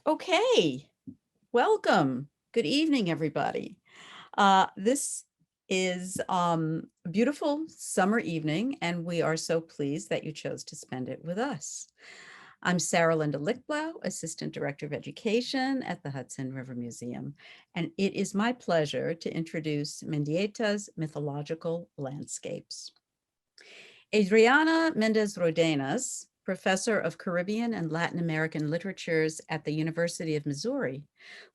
Okay, welcome. Good evening, everybody. This is a beautiful summer evening, and we are so pleased that you chose to spend it with us. I'm Sarah Linda Lichtblau, Assistant Director of Education at the Hudson River Museum, and it is my pleasure to introduce Mendieta's Mythological Landscapes. Adriana Méndez Rodenas, Professor of Caribbean and Latin American Literatures at the University of Missouri,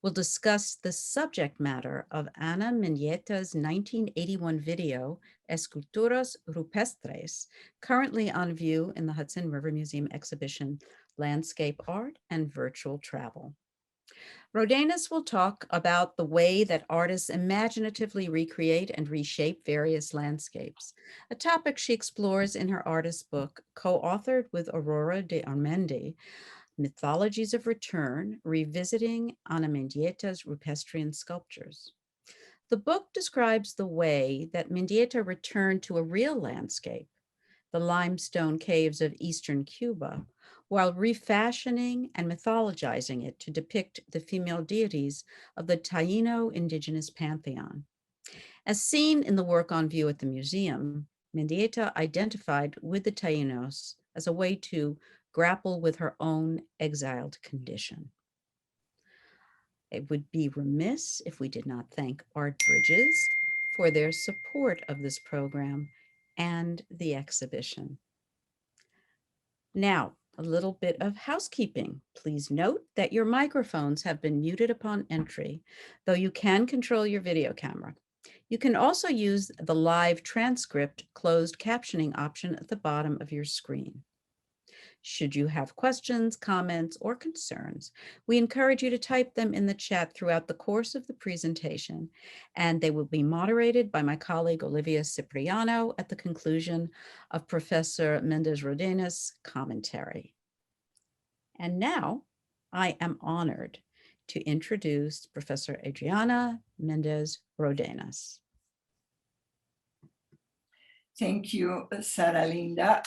will discuss the subject matter of Ana Mendieta's 1981 video, Esculturas Rupestres, currently on view in the Hudson River Museum exhibition, Landscape Art and Virtual Travel. Rodenas will talk about the way that artists imaginatively recreate and reshape various landscapes, a topic she explores in her artist book, co-authored with Aurora de Armendi, Mythologies of Return, Revisiting Ana Mendieta's Rupestrian Sculptures. The book describes the way that Mendieta returned to a real landscape, the limestone caves of eastern Cuba, while refashioning and mythologizing it to depict the female deities of the Taíno indigenous pantheon. As seen in the work on view at the museum, Mendieta identified with the Taínos as a way to grapple with her own exiled condition. It would be remiss if we did not thank Art Bridges for their support of this program and the exhibition. Now, a little bit of housekeeping. Please note that your microphones have been muted upon entry, though you can control your video camera. You can also use the live transcript closed captioning option at the bottom of your screen. Should you have questions, comments, or concerns, we encourage you to type them in the chat throughout the course of the presentation, and they will be moderated by my colleague Olivia Cipriano at the conclusion of Professor Méndez Rodenas' commentary. And now I am honored to introduce Professor Adriana Méndez Rodenas. Thank you, Sarah Linda,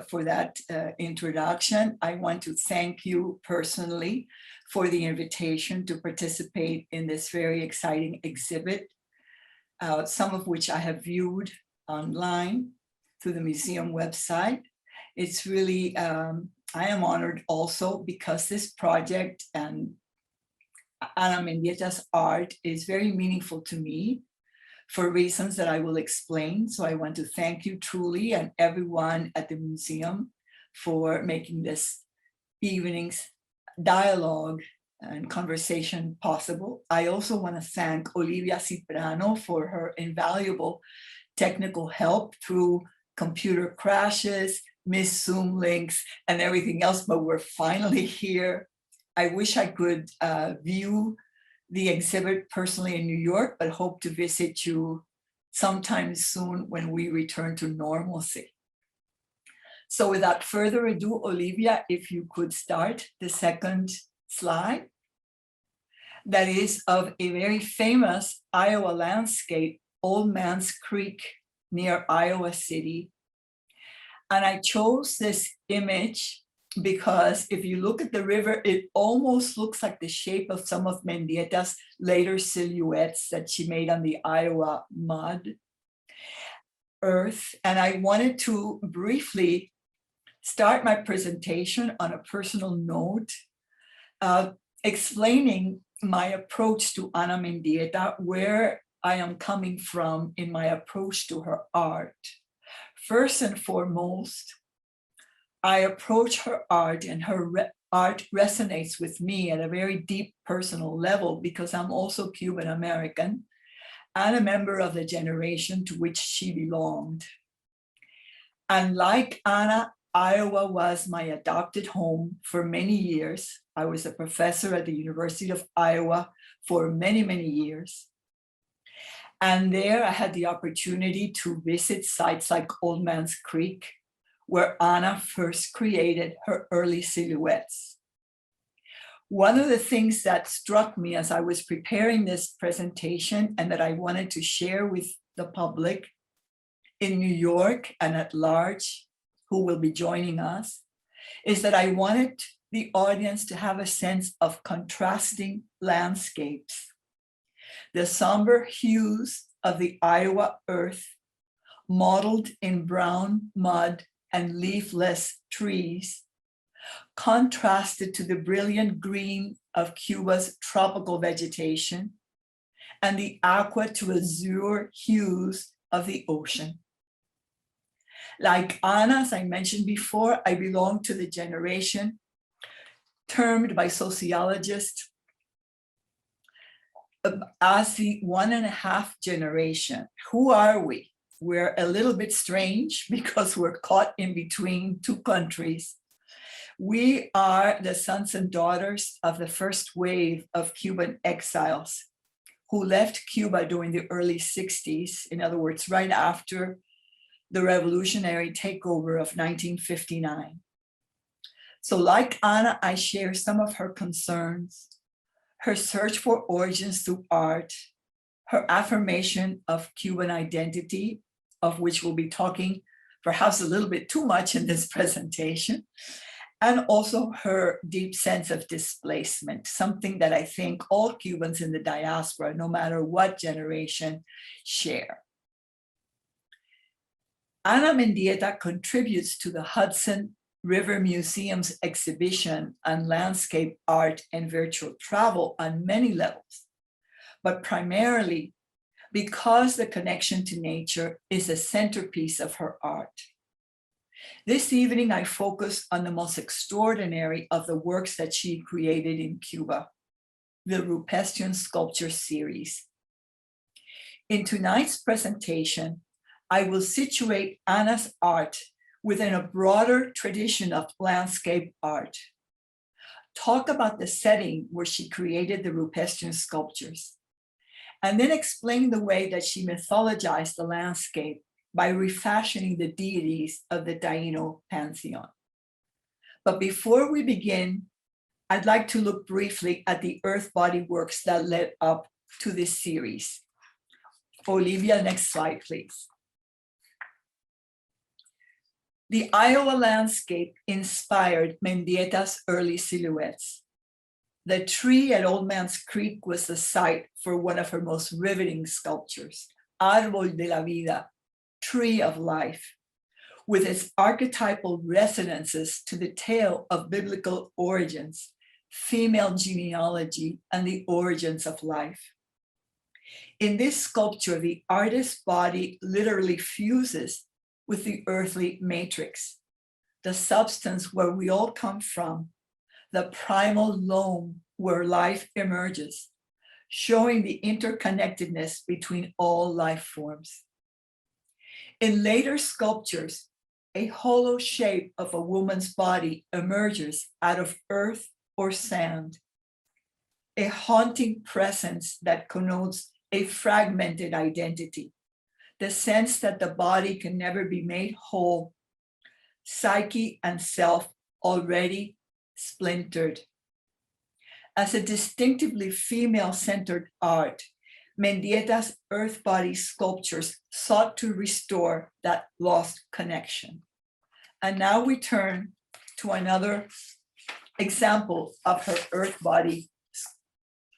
for that introduction. I want to thank you personally for the invitation to participate in this very exciting exhibit, some of which I have viewed online through the museum website. It's really, I am honored also because this project and Ana Mendieta's art is very meaningful to me, for reasons that I will explain. So I want to thank you truly and everyone at the museum for making this evening's dialogue and conversation possible. I also want to thank Olivia Cipriano for her invaluable technical help through computer crashes, missed Zoom links, and everything else, but we're finally here. I wish I could view the exhibit personally in New York, but hope to visit you sometime soon when we return to normalcy. So without further ado, Olivia, if you could start the second slide. That is of a very famous Iowa landscape, Old Man's Creek near Iowa City. And I chose this image because if you look at the river, it almost looks like the shape of some of Mendieta's later silhouettes that she made on the Iowa mud earth. And I wanted to briefly start my presentation on a personal note, explaining my approach to Ana Mendieta, where I am coming from in my approach to her art. First and foremost, I approach her art, and her art resonates with me at a very deep personal level because I'm also Cuban American and a member of the generation to which she belonged. And like Ana, Iowa was my adopted home for many years. I was a professor at the University of Iowa for many, many years. And there I had the opportunity to visit sites like Old Man's Creek, where Ana first created her early silhouettes. One of the things that struck me as I was preparing this presentation and that I wanted to share with the public in New York and at large, who will be joining us, is that I wanted the audience to have a sense of contrasting landscapes. The somber hues of the Iowa earth, modeled in brown mud and leafless trees, contrasted to the brilliant green of Cuba's tropical vegetation and the aqua to azure hues of the ocean. Like Ana, as I mentioned before, I belong to the generation termed by sociologists as the 1.5 generation. Who are we? We're a little bit strange because we're caught in between two countries. We are the sons and daughters of the first wave of Cuban exiles who left Cuba during the early 60s, in other words, right after the revolutionary takeover of 1959. So like Ana, I share some of her concerns, her search for origins through art, her affirmation of Cuban identity, of which we'll be talking perhaps a little bit too much in this presentation, and also her deep sense of displacement, something that I think all Cubans in the diaspora, no matter what generation, share. Ana Mendieta contributes to the Hudson River Museum's exhibition on landscape art and virtual travel on many levels, but primarily because the connection to nature is a centerpiece of her art. This evening, I focus on the most extraordinary of the works that she created in Cuba, the Rupestrian sculpture series. In tonight's presentation, I will situate Ana's art within a broader tradition of landscape art, talk about the setting where she created the Rupestrian sculptures, and then explain the way that she mythologized the landscape by refashioning the deities of the Taíno pantheon. But before we begin, I'd like to look briefly at the earth body works that led up to this series. Olivia, next slide, please. The Iowa landscape inspired Mendieta's early silhouettes. The tree at Old Man's Creek was the site for one of her most riveting sculptures, Árbol de la Vida, Tree of Life, with its archetypal resonances to the tale of biblical origins, female genealogy, and the origins of life. In this sculpture, the artist's body literally fuses with the earthly matrix, the substance where we all come from, the primal loam where life emerges, showing the interconnectedness between all life forms. In later sculptures, a hollow shape of a woman's body emerges out of earth or sand, a haunting presence that connotes a fragmented identity, the sense that the body can never be made whole, psyche and self already splintered. As a distinctively female-centered art, Mendieta's earth body sculptures sought to restore that lost connection. And now we turn to another example of her earth body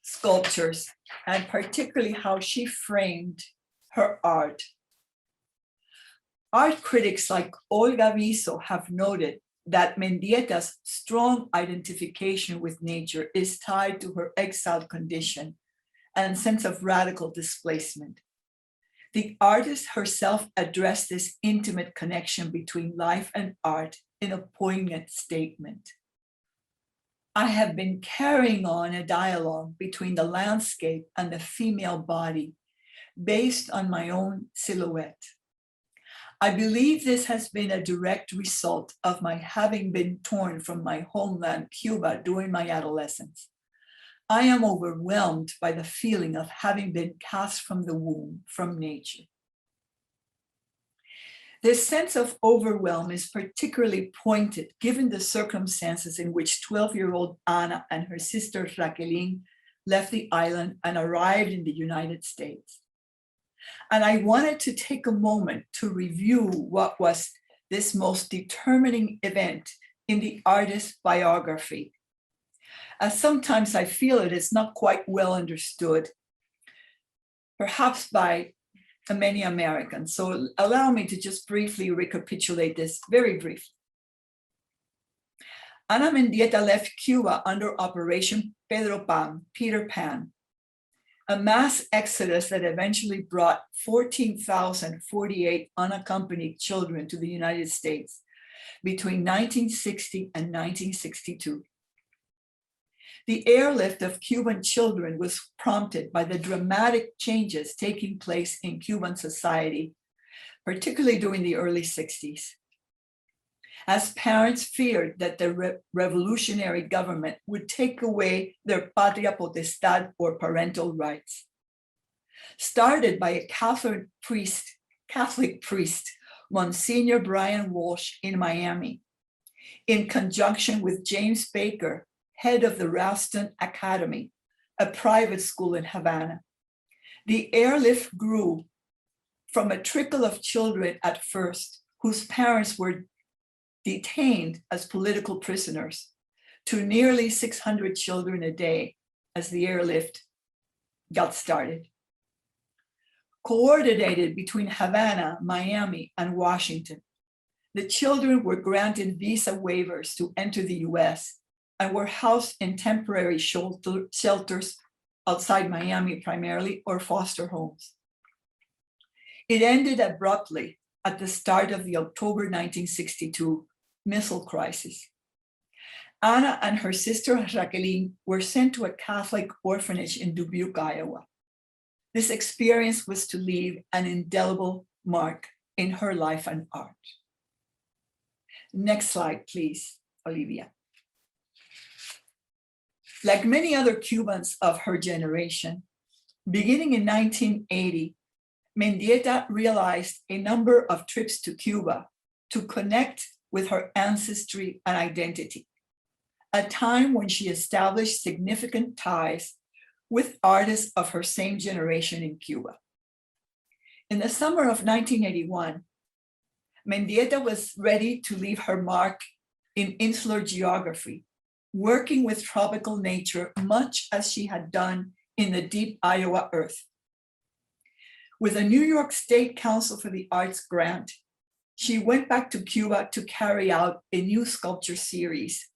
sculptures, and particularly how she framed her art. Art critics like Olga Viso have noted that Mendieta's strong identification with nature is tied to her exiled condition and sense of radical displacement. The artist herself addressed this intimate connection between life and art in a poignant statement. I have been carrying on a dialogue between the landscape and the female body based on my own silhouette. I believe this has been a direct result of my having been torn from my homeland, Cuba, during my adolescence. I am overwhelmed by the feeling of having been cast from the womb, from nature. This sense of overwhelm is particularly pointed given the circumstances in which 12-year-old Ana and her sister Raquelin left the island and arrived in the United States. And I wanted to take a moment to review what was this most determining event in the artist's biography, as sometimes I feel it is not quite well understood, perhaps by many Americans. So allow me to just briefly recapitulate this very briefly. Ana Mendieta left Cuba under Operation Peter Pan, a mass exodus that eventually brought 14,048 unaccompanied children to the United States between 1960 and 1962. The airlift of Cuban children was prompted by the dramatic changes taking place in Cuban society, particularly during the early 60s, as parents feared that the revolutionary government would take away their patria potestad or parental rights. Started by a Catholic priest, Monsignor Brian Walsh in Miami, in conjunction with James Baker, head of the Ralston Academy, a private school in Havana. The airlift grew from a trickle of children at first, whose parents were detained as political prisoners, to nearly 600 children a day as the airlift got started. Coordinated between Havana, Miami, and Washington, the children were granted visa waivers to enter the US and were housed in temporary shelters outside Miami primarily, or foster homes. It ended abruptly at the start of the October 1962 missile crisis. Ana and her sister Jacqueline were sent to a Catholic orphanage in Dubuque, Iowa. This experience was to leave an indelible mark in her life and art. Next slide, please, Olivia. Like many other Cubans of her generation, beginning in 1980, Mendieta realized a number of trips to Cuba to connect with her ancestry and identity, a time when she established significant ties with artists of her same generation in Cuba. In the summer of 1981, Mendieta was ready to leave her mark in insular geography, working with tropical nature much as she had done in the deep Iowa earth. With a New York State Council for the Arts grant, she went back to Cuba to carry out a new sculpture series.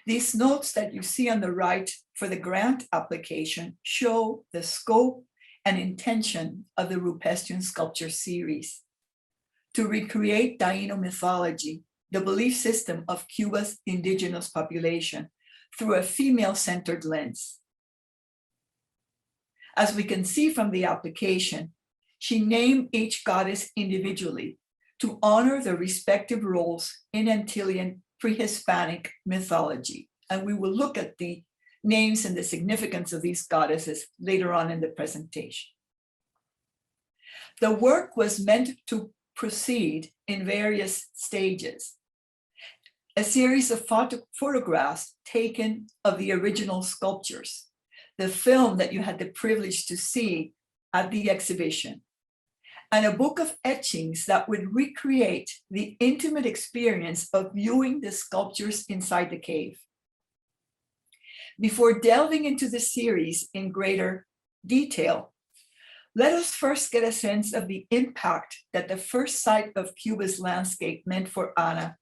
These notes that you see on the right for the grant application show the scope and intention of the Rupestrian sculpture series: to recreate Taíno mythology, the belief system of Cuba's indigenous population, through a female-centered lens. As we can see from the application, she named each goddess individually to honor their respective roles in Antillean pre-Hispanic mythology. And we will look at the names and the significance of these goddesses later on in the presentation. The work was meant to proceed in various stages. A series of photographs taken of the original sculptures, the film that you had the privilege to see at the exhibition, and a book of etchings that would recreate the intimate experience of viewing the sculptures inside the cave. Before delving into the series in greater detail, let us first get a sense of the impact that the first sight of Cuba's landscape meant for Ana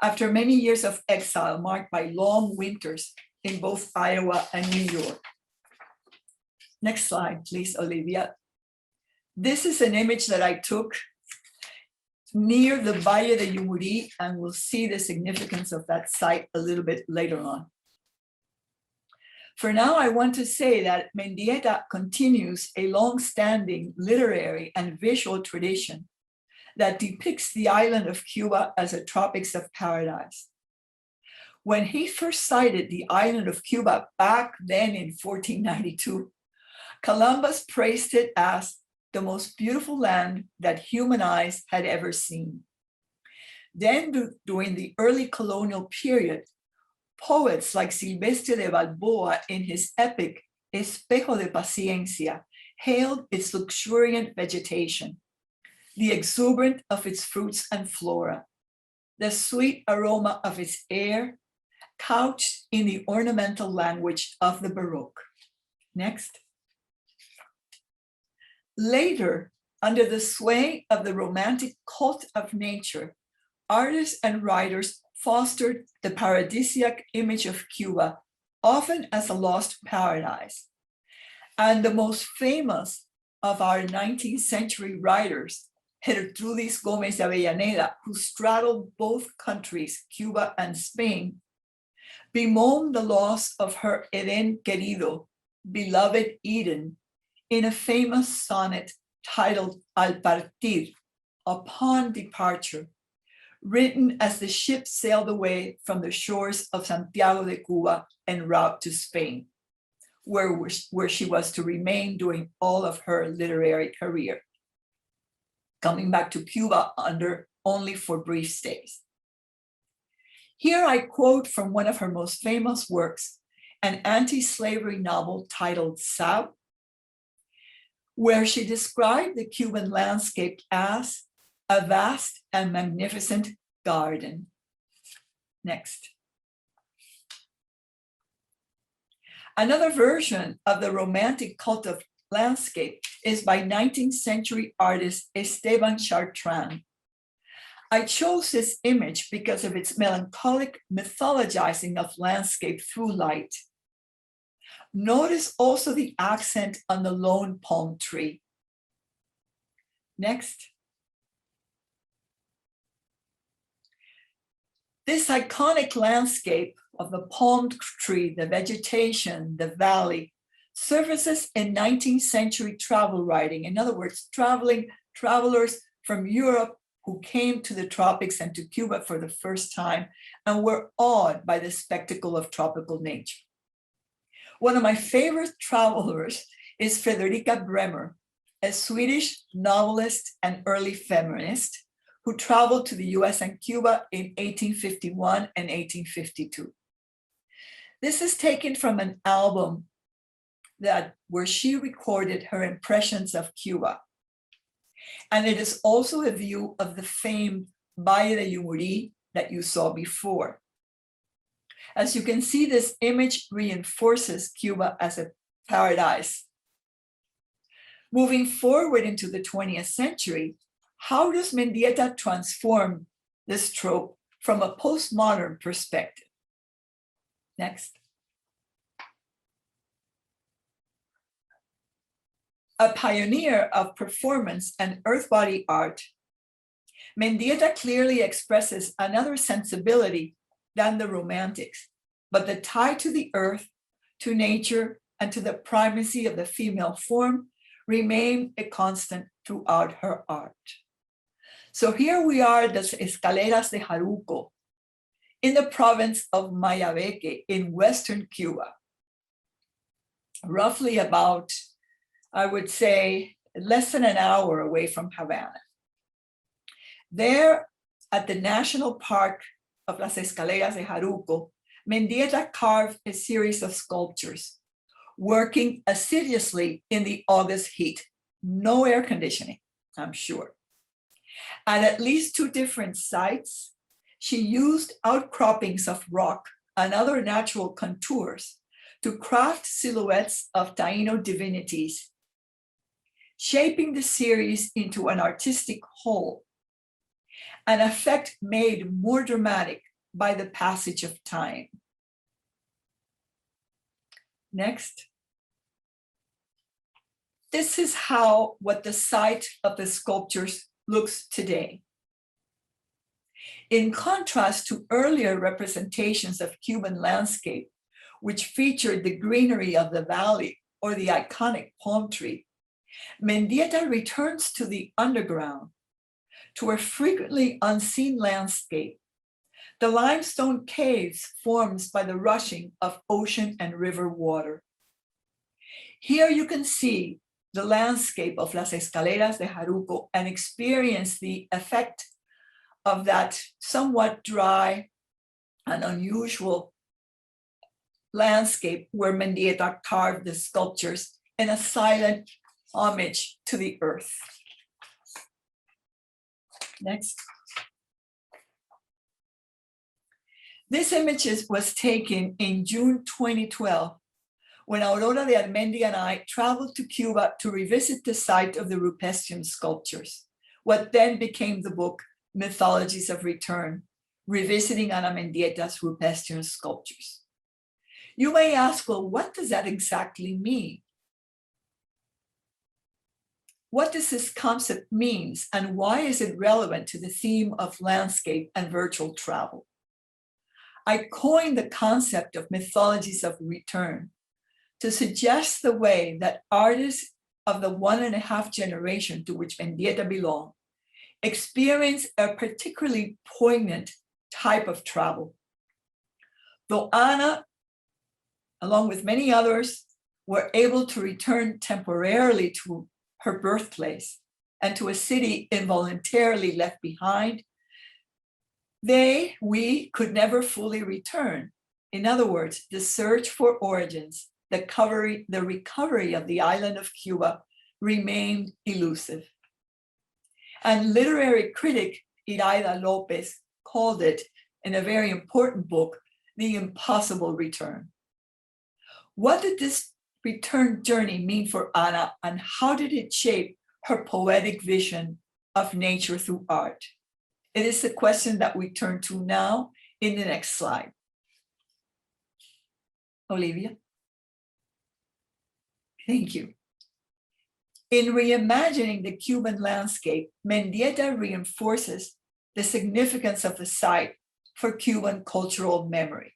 after many years of exile marked by long winters in both Iowa and New York. Next slide, please, Olivia. This is an image that I took near the Valle de Yumurí, and we'll see the significance of that site a little bit later on. For now, I want to say that Mendieta continues a long-standing literary and visual tradition that depicts the island of Cuba as a Tropics of Paradise. When he first sighted the island of Cuba back then in 1492, Columbus praised it as the most beautiful land that human eyes had ever seen. Then, during the early colonial period, poets like Silvestre de Balboa in his epic Espejo de Paciencia hailed its luxuriant vegetation, the exuberance of its fruits and flora, the sweet aroma of its air, couched in the ornamental language of the Baroque. Next. Later, under the sway of the romantic cult of nature, artists and writers fostered the paradisiac image of Cuba, often as a lost paradise. And the most famous of our 19th century writers, Gertrudis Gómez de Avellaneda, who straddled both countries, Cuba and Spain, bemoaned the loss of her Edén querido, beloved Eden, in a famous sonnet titled Al Partir, upon departure, written as the ship sailed away from the shores of Santiago de Cuba en route to Spain, where she was to remain during all of her literary career, coming back to Cuba only for brief stays. Here I quote from one of her most famous works, an anti-slavery novel titled Sab, where she described the Cuban landscape as a vast and magnificent garden. Next. Another version of the romantic cult of landscape is by 19th century artist Esteban Chartrand. I chose this image because of its melancholic mythologizing of landscape through light. Notice also the accent on the lone palm tree. Next. This iconic landscape of the palm tree, the vegetation, the valley, surfaces in 19th century travel writing. In other words, travelers from Europe who came to the tropics and to Cuba for the first time and were awed by the spectacle of tropical nature. One of my favorite travelers is Frederica Bremer, a Swedish novelist and early feminist who traveled to the US and Cuba in 1851 and 1852. This is taken from an album where she recorded her impressions of Cuba. And it is also a view of the famed Valle de Yumurí that you saw before. As you can see, this image reinforces Cuba as a paradise. Moving forward into the 20th century, how does Mendieta transform this trope from a postmodern perspective? Next. A pioneer of performance and earth-body art, Mendieta clearly expresses another sensibility than the Romantics, but the tie to the earth, to nature, and to the primacy of the female form remain a constant throughout her art. So here we are at the Escaleras de Jaruco in the province of Mayabeque in Western Cuba, roughly about, I would say, less than an hour away from Havana. There at the National Park of Las Escaleras de Jaruco, Mendieta carved a series of sculptures, working assiduously in the August heat. No air conditioning, I'm sure. At least 2 different sites, she used outcroppings of rock and other natural contours to craft silhouettes of Taíno divinities, shaping the series into an artistic whole, an effect made more dramatic by the passage of time. Next. This is what the site of the sculptures looks today. In contrast to earlier representations of Cuban landscape, which featured the greenery of the valley or the iconic palm tree, Mendieta returns to the underground, to a frequently unseen landscape, the limestone caves formed by the rushing of ocean and river water. Here you can see the landscape of Las Escaleras de Jaruco and experience the effect of that somewhat dry and unusual landscape where Mendieta carved the sculptures in a silent homage to the earth. Next. This image was taken in June 2012, when Aurora de Armendi and I traveled to Cuba to revisit the site of the Rupestrian sculptures, what then became the book Mythologies of Return, Revisiting Ana Mendieta's Rupestrian sculptures. You may ask, well, what does that exactly mean? What does this concept mean, and why is it relevant to the theme of landscape and virtual travel? I coined the concept of mythologies of return to suggest the way that artists of the 1.5 generation to which Mendieta belonged experience a particularly poignant type of travel. Though Ana, along with many others, were able to return temporarily to her birthplace and to a city involuntarily left behind, we could never fully return. In other words, the search for origins, the recovery of the island of Cuba remained elusive. And literary critic Iraida Lopez called it, in a very important book, The Impossible Return. What did this return journey mean for Ana, and how did it shape her poetic vision of nature through art? It is the question that we turn to now in the next slide. Olivia. Thank you. In reimagining the Cuban landscape, Mendieta reinforces the significance of the site for Cuban cultural memory.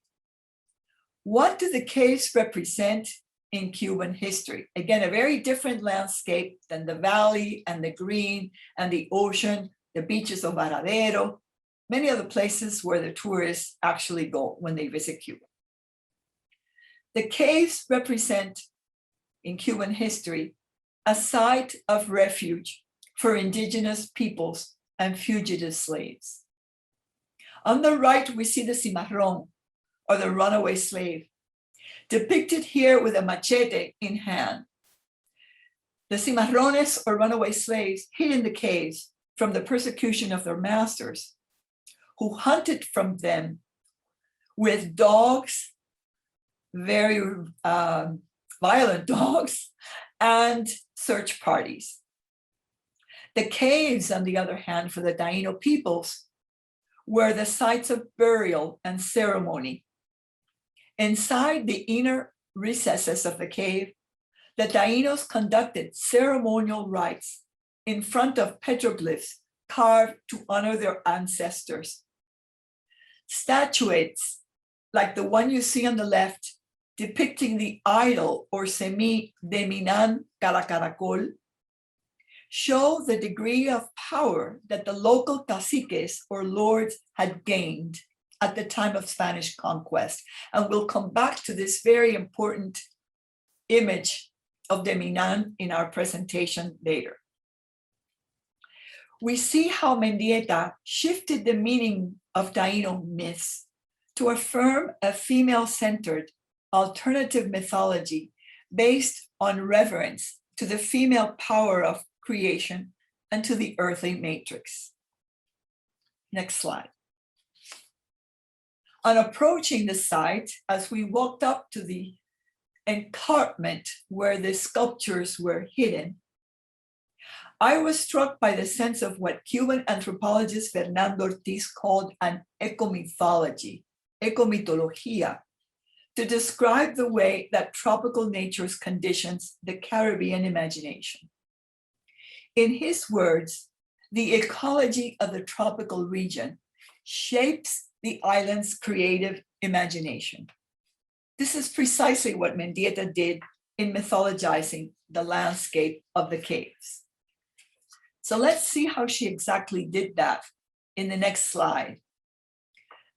What do the caves represent in Cuban history? Again, a very different landscape than the valley and the green and the ocean, the beaches of Varadero, many of the places where the tourists actually go when they visit Cuba. The caves represent, in Cuban history, a site of refuge for indigenous peoples and fugitive slaves. On the right, we see the cimarrón, or the runaway slave, depicted here with a machete in hand. The cimarrones, or runaway slaves, hid in the caves from the persecution of their masters, who hunted from them with dogs, very violent dogs, and search parties. The caves, on the other hand, for the Taíno peoples, were the sites of burial and ceremony. Inside the inner recesses of the cave, the Taínos conducted ceremonial rites in front of petroglyphs carved to honor their ancestors. Statuettes, like the one you see on the left, depicting the idol or semi de Minan Caracaracol, show the degree of power that the local caciques or lords had gained at the time of Spanish conquest. And we'll come back to this very important image of de Minan in our presentation later. We see how Mendieta shifted the meaning of Taíno myths to affirm a female-centered alternative mythology based on reverence to the female power of creation and to the earthly matrix. Next slide. On approaching the site, as we walked up to the encampment where the sculptures were hidden, I was struck by the sense of what Cuban anthropologist Fernando Ortiz called an ecomythology, ecomythología, to describe the way that tropical natures conditions the Caribbean imagination. In his words, the ecology of the tropical region shapes the island's creative imagination. This is precisely what Mendieta did in mythologizing the landscape of the caves. So let's see how she exactly did that in the next slide,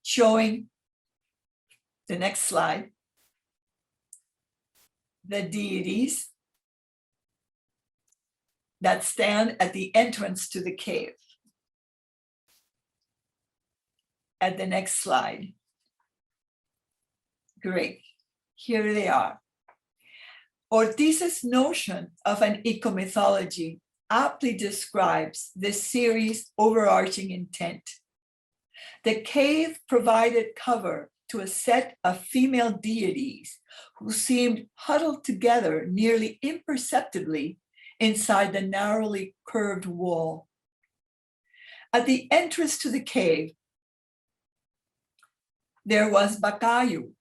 showing the next slide, the deities that stand at the entrance to the cave. At the next slide. Great, here they are. Ortiz's notion of an ecomythology aptly describes this series' overarching intent. The cave provided cover to a set of female deities who seemed huddled together nearly imperceptibly inside the narrowly curved wall. At the entrance to the cave, there was Bakayu,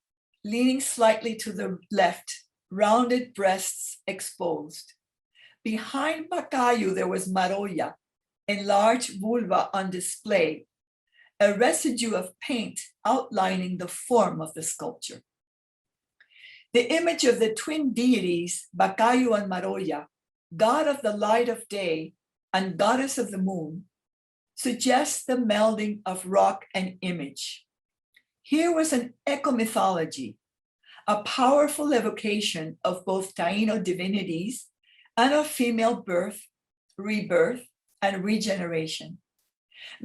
leaning slightly to the left, rounded breasts exposed. Behind Bakayu, there was Maroya, enlarged vulva on display, a residue of paint outlining the form of the sculpture. The image of the twin deities, Bakayu and Maroya, god of the light of day and goddess of the moon, suggests the melding of rock and image. Here was an ecomythology, a powerful evocation of both Taíno divinities and of female birth, rebirth, and regeneration.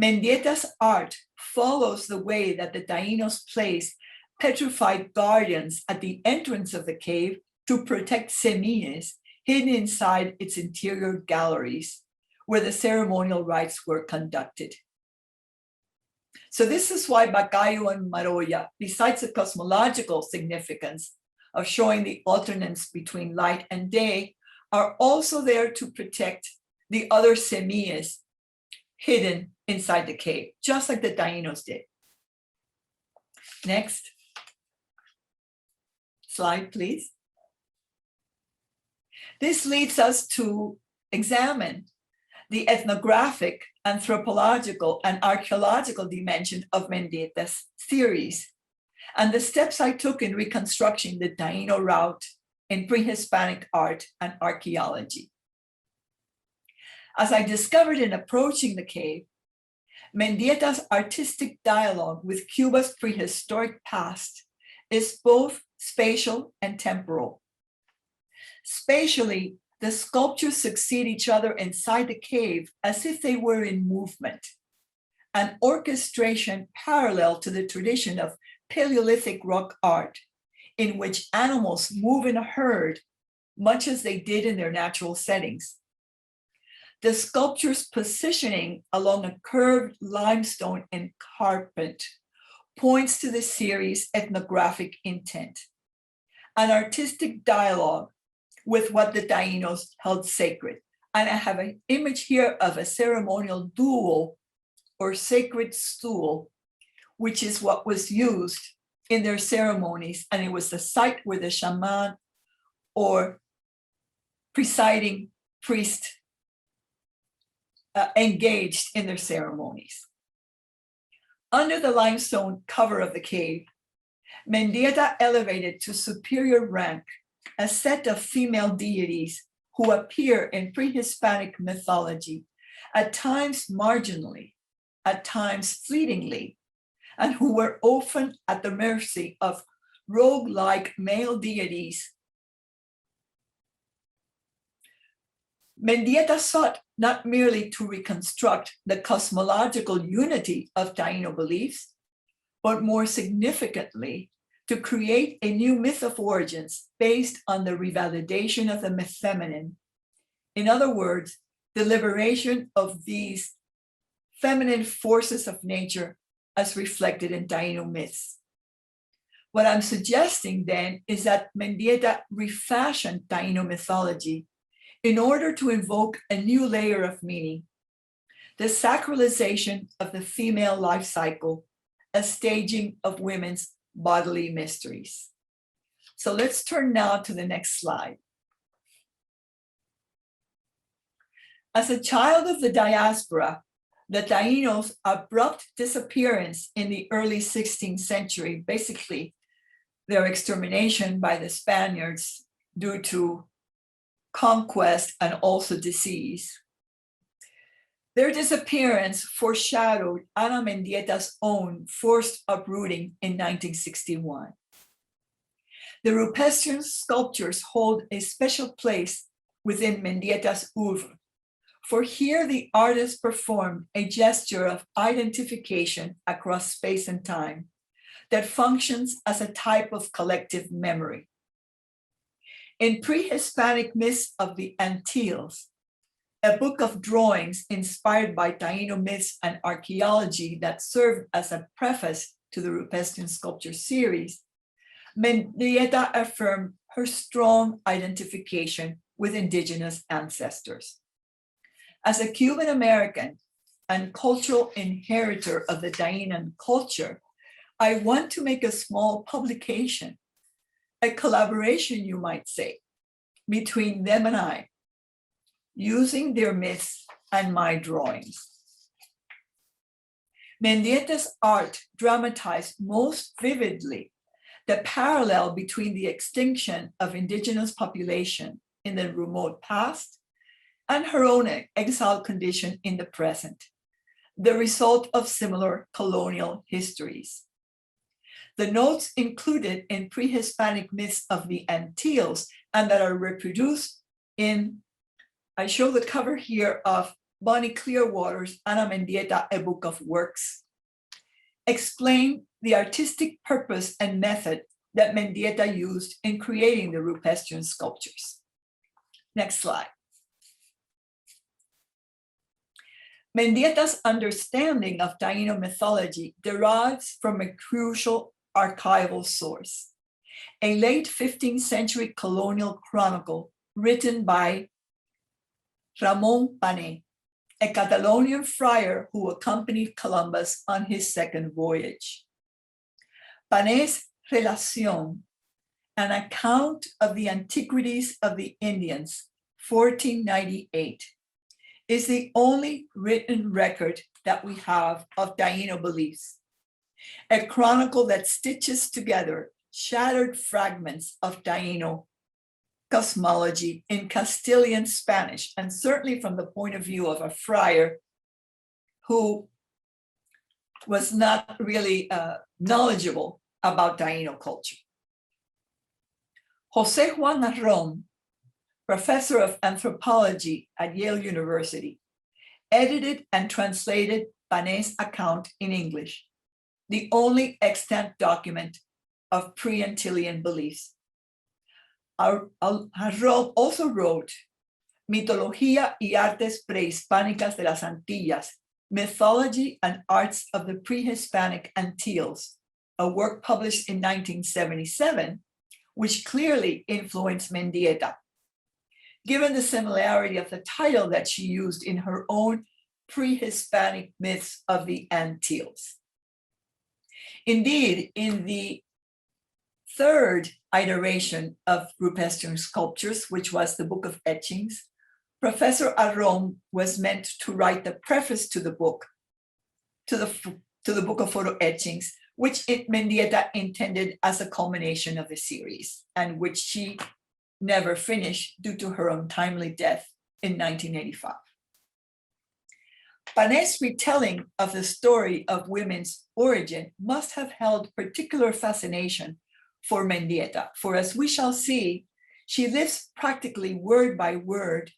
Mendieta's art follows the way that the Taínos place petrified guardians at the entrance of the cave to protect semines hidden inside its interior galleries, where the ceremonial rites were conducted. So this is why Bakayu and Maroya, besides the cosmological significance of showing the alternance between light and day, are also there to protect the other semines hidden inside the cave, just like the Taínos did. Next slide, please. This leads us to examine the ethnographic, anthropological, and archaeological dimension of Mendieta's theories, and the steps I took in reconstructing the Taíno route in pre-Hispanic art and archaeology. As I discovered in approaching the cave, Mendieta's artistic dialogue with Cuba's prehistoric past is both spatial and temporal. Spatially, the sculptures succeed each other inside the cave as if they were in movement, an orchestration parallel to the tradition of Paleolithic rock art, in which animals move in a herd, much as they did in their natural settings. The sculpture's positioning along a curved limestone encarpment points to the series' ethnographic intent, an artistic dialogue with what the Taínos held sacred. And I have an image here of a ceremonial duel or sacred stool, which is what was used in their ceremonies. And it was the site where the shaman or presiding priest engaged in their ceremonies. Under the limestone cover of the cave, Mendieta elevated to superior rank a set of female deities who appear in pre-Hispanic mythology, at times marginally, at times fleetingly, and who were often at the mercy of rogue-like male deities. Mendieta sought not merely to reconstruct the cosmological unity of Taíno beliefs, but more significantly, to create a new myth of origins based on the revalidation of the feminine. In other words, the liberation of these feminine forces of nature as reflected in Taíno myths. What I'm suggesting then is that Mendieta refashioned Taíno mythology in order to invoke a new layer of meaning, the sacralization of the female life cycle, a staging of women's bodily mysteries. So let's turn now to the next slide. As a child of the diaspora, the Taínos' abrupt disappearance in the early 16th century, basically their extermination by the Spaniards due to conquest and also disease. Their disappearance foreshadowed Ana Mendieta's own forced uprooting in 1961. The Rupestrian sculptures hold a special place within Mendieta's oeuvre, for here the artist performed a gesture of identification across space and time that functions as a type of collective memory. In pre-Hispanic myths of the Antilles, a book of drawings inspired by Taíno myths and archaeology that served as a preface to the Rupestrian sculpture series, Mendieta affirmed her strong identification with indigenous ancestors. As a Cuban American and cultural inheritor of the Taíno culture, I want to make a small publication, a collaboration, you might say, between them and I, using their myths and my drawings. Mendieta's art dramatized most vividly the parallel between the extinction of indigenous population in the remote past and her own exiled condition in the present, the result of similar colonial histories. The notes included in pre-Hispanic myths of the Antilles and that are reproduced in, I show the cover here of Bonnie Clearwater's Ana Mendieta, a book of works, explain the artistic purpose and method that Mendieta used in creating the Rupestrian sculptures. Next slide. Mendieta's understanding of Taíno mythology derives from a crucial archival source, a late 15th century colonial chronicle written by Ramon Pané, a Catalonian friar who accompanied Columbus on his second voyage. Pané's Relación, an account of the antiquities of the Indians, 1498, is the only written record that we have of Taíno beliefs, a chronicle that stitches together shattered fragments of Taíno cosmology in Castilian Spanish, and certainly from the point of view of a friar who was not really knowledgeable about Taíno culture. José Juan Arrón, professor of anthropology at Yale University, edited and translated Pané's account in English, the only extant document of pre-Antillean beliefs. Arrón also wrote Mitología y Artes Prehispánicas de las Antillas, Mythology and Arts of the Pre-Hispanic Antilles, a work published in 1977, which clearly influenced Mendieta, given the similarity of the title that she used in her own pre-Hispanic myths of the Antilles. Indeed, in the third iteration of Rupestrian sculptures, which was the Book of Etchings, Professor Arrón was meant to write the preface to the book, to the Book of Photo Etchings, which Mendieta intended as a culmination of the series, and which she never finished due to her untimely death in 1985. Pané's retelling of the story of women's origin must have held particular fascination for Mendieta, for as we shall see, she lives practically word by word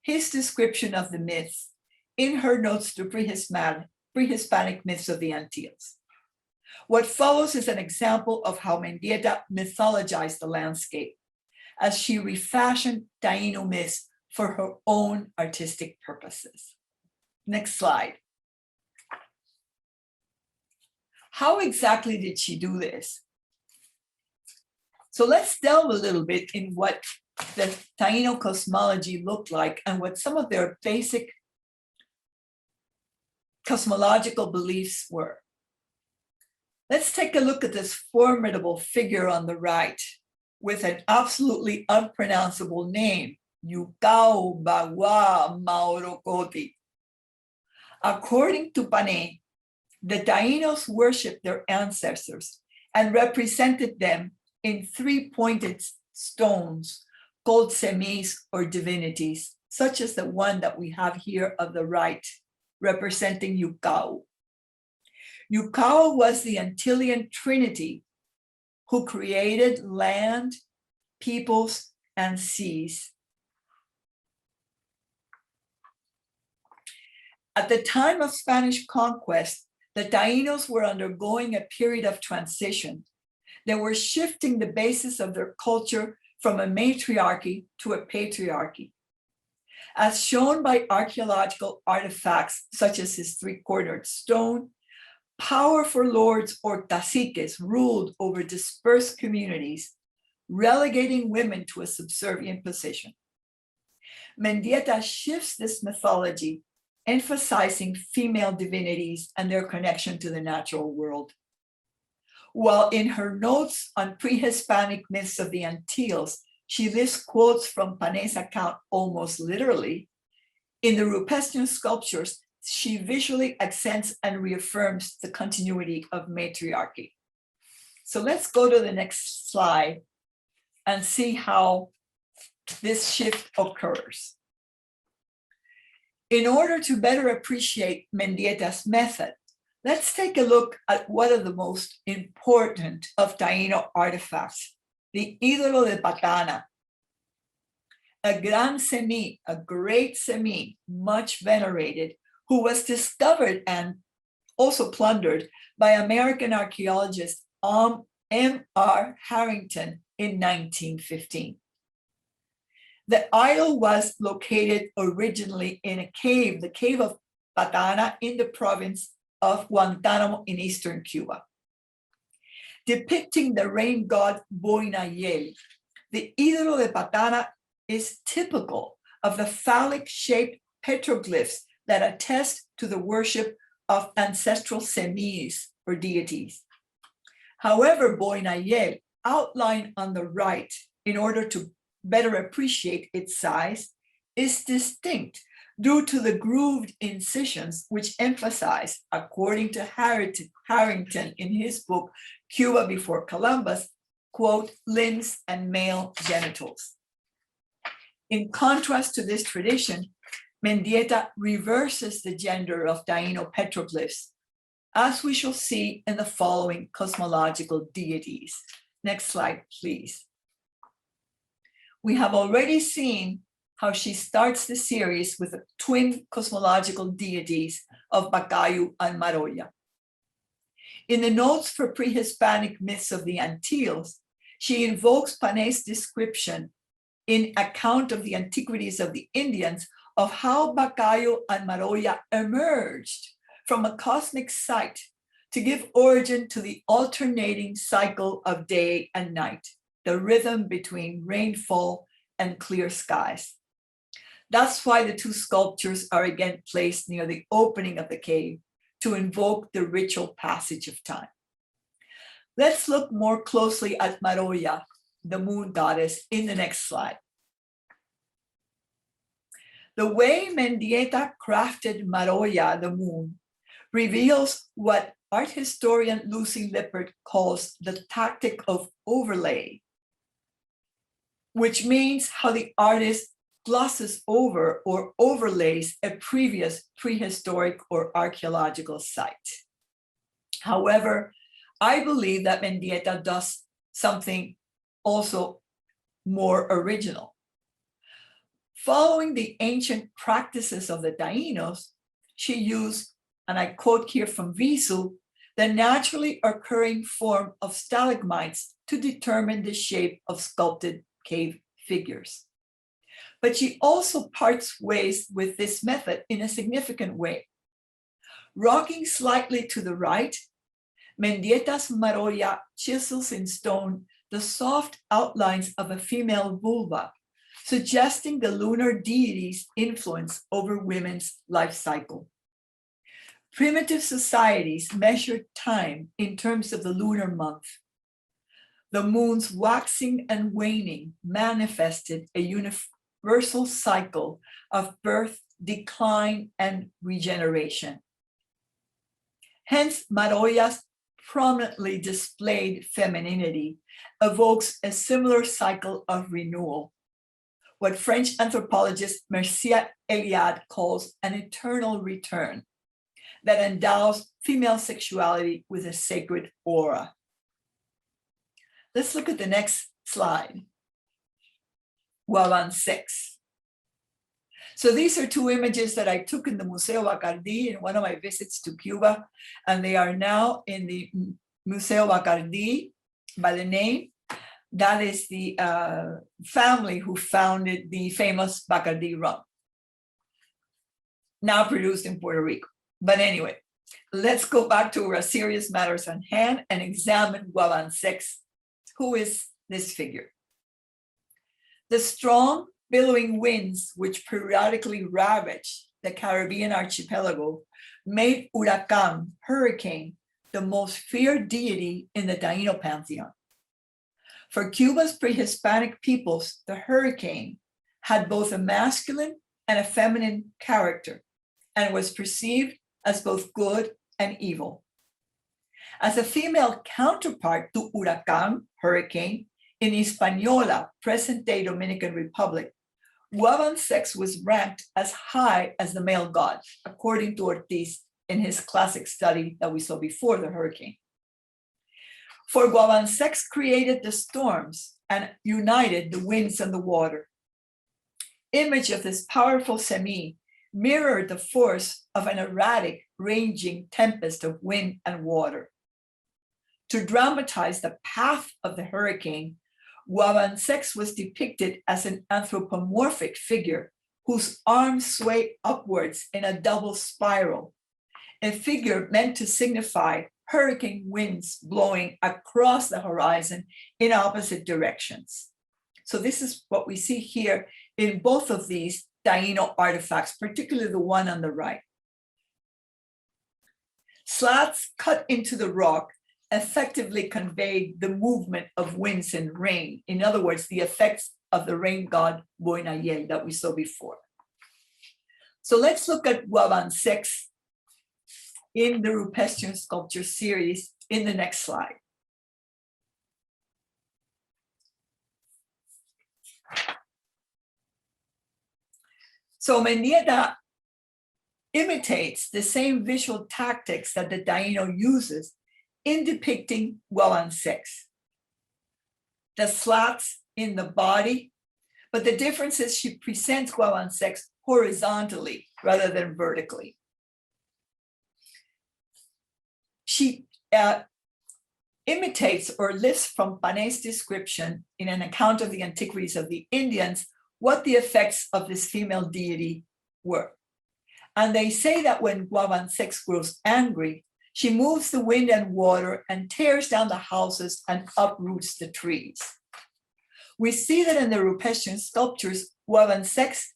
his description of the myths in her notes to pre-Hispanic myths of the Antilles. What follows is an example of how Mendieta mythologized the landscape as she refashioned Taíno myths for her own artistic purposes. Next slide. How exactly did she do this? So let's delve a little bit in what the Taíno cosmology looked like and what some of their basic cosmological beliefs were. Let's take a look at this formidable figure on the right with an absolutely unpronounceable name, Yukao Bagua Maorokoti. According to Pané, the Taínos worshiped their ancestors and represented them in three-pointed stones called semis or divinities, such as the one that we have here on the right, representing Yukao. Yukao was the Antillean trinity who created land, peoples, and seas. At the time of Spanish conquest, the Taínos were undergoing a period of transition. They were shifting the basis of their culture from a matriarchy to a patriarchy. as shown by archaeological artifacts such as his three-cornered stone. Powerful lords or caciques ruled over dispersed communities, relegating women to a subservient position. Mendieta shifts this mythology, emphasizing female divinities and their connection to the natural world. While in her notes on pre-Hispanic myths of the Antilles, she lists quotes from Panay's account almost literally, in the Rupestrian sculptures, she visually accents and reaffirms the continuity of matriarchy. So let's go to the next slide and see how this shift occurs. In order to better appreciate Mendieta's method, let's take a look at one of the most important of Taíno artifacts, the ídolo de Patana, a gran semi, a great semi, much venerated, who was discovered and also plundered by American archaeologist M.R. Harrington in 1915. The idol was located originally in a cave, the cave of Patana in the province of Guantánamo in eastern Cuba. Depicting the rain god Boinayel, the ídolo de Patana is typical of the phallic-shaped petroglyphs that attest to the worship of ancestral semis or deities. However, Boinayel, outlined on the right in order to better appreciate its size, is distinct due to the grooved incisions which emphasize, according to Harrington in his book, Cuba Before Columbus, quote, limbs and male genitals. In contrast to this tradition, Mendieta reverses the gender of Taíno petroglyphs, as we shall see in the following cosmological deities. Next slide, please. We have already seen how she starts the series with the twin cosmological deities of Bacayu and Maroya. In the notes for pre-Hispanic myths of the Antilles, she invokes Panay's description in account of the antiquities of the Indians of how Bacayu and Maroya emerged from a cosmic site to give origin to the alternating cycle of day and night, the rhythm between rainfall and clear skies. That's why the two sculptures are again placed near the opening of the cave to invoke the ritual passage of time. Let's look more closely at Maroya, the moon goddess, in the next slide. The way Mendieta crafted Maroya, the moon, reveals what art historian Lucy Lippert calls the tactic of overlay, which means how the artist glosses over or overlays a previous prehistoric or archaeological site. However, I believe that Mendieta does something also more original. Following the ancient practices of the Taínos, she used, and I quote here from Visu, the naturally occurring form of stalagmites to determine the shape of sculpted cave figures. But she also parts ways with this method in a significant way. Rocking slightly to the right, Mendieta's Maroya chisels in stone the soft outlines of a female vulva, suggesting the lunar deity's influence over women's life cycle. Primitive societies measured time in terms of the lunar month. The moon's waxing and waning manifested a universal cycle of birth, decline, and regeneration. Hence, Maroya's prominently displayed femininity evokes a similar cycle of renewal, what French anthropologist Mircea Eliade calls an eternal return that endows female sexuality with a sacred aura. Let's look at the next slide. Waban 6. So these are two images that I took in the Museo Bacardi in one of my visits to Cuba, and they are now in the Museo Bacardi by the name. That is the family who founded the famous Bacardi rum. now produced in Puerto Rico. But anyway, let's go back to our serious matters on hand and examine Guavansex. Who is this figure? The strong, billowing winds which periodically ravaged the Caribbean archipelago made Huracán, hurricane, the most feared deity in the Taíno pantheon. For Cuba's pre-Hispanic peoples, the hurricane had both a masculine and a feminine character and was perceived as both good and evil. As a female counterpart to Huracán, hurricane, in Hispaniola, present-day Dominican Republic, Guavansex was ranked as high as the male god, according to Ortiz in his classic study that we saw before the hurricane. For Guavansex created the storms and united the winds and the water. Image of this powerful semi mirrored the force of an erratic, ranging tempest of wind and water. To dramatize the path of the hurricane, Guavansex was depicted as an anthropomorphic figure whose arms sway upwards in a double spiral, a figure meant to signify hurricane winds blowing across the horizon in opposite directions. So this is what we see here in both of these Taíno artifacts, particularly the one on the right. Slats cut into the rock effectively conveyed the movement of winds and rain. In other words, the effects of the rain god Boinayel that we saw before. So let's look at Guavansex in the Rupestrian sculpture series in the next slide. So Mendieta imitates the same visual tactics that the Taíno uses in depicting Guavansex. The slats in the body, but the difference is she presents Guavansex horizontally rather than vertically. She imitates or lifts from Panay's description in an account of the antiquities of the Indians what the effects of this female deity were. And they say that when Guavansex grows angry, she moves the wind and water and tears down the houses and uproots the trees. We see that in the Rupestrian sculptures, Guavansex's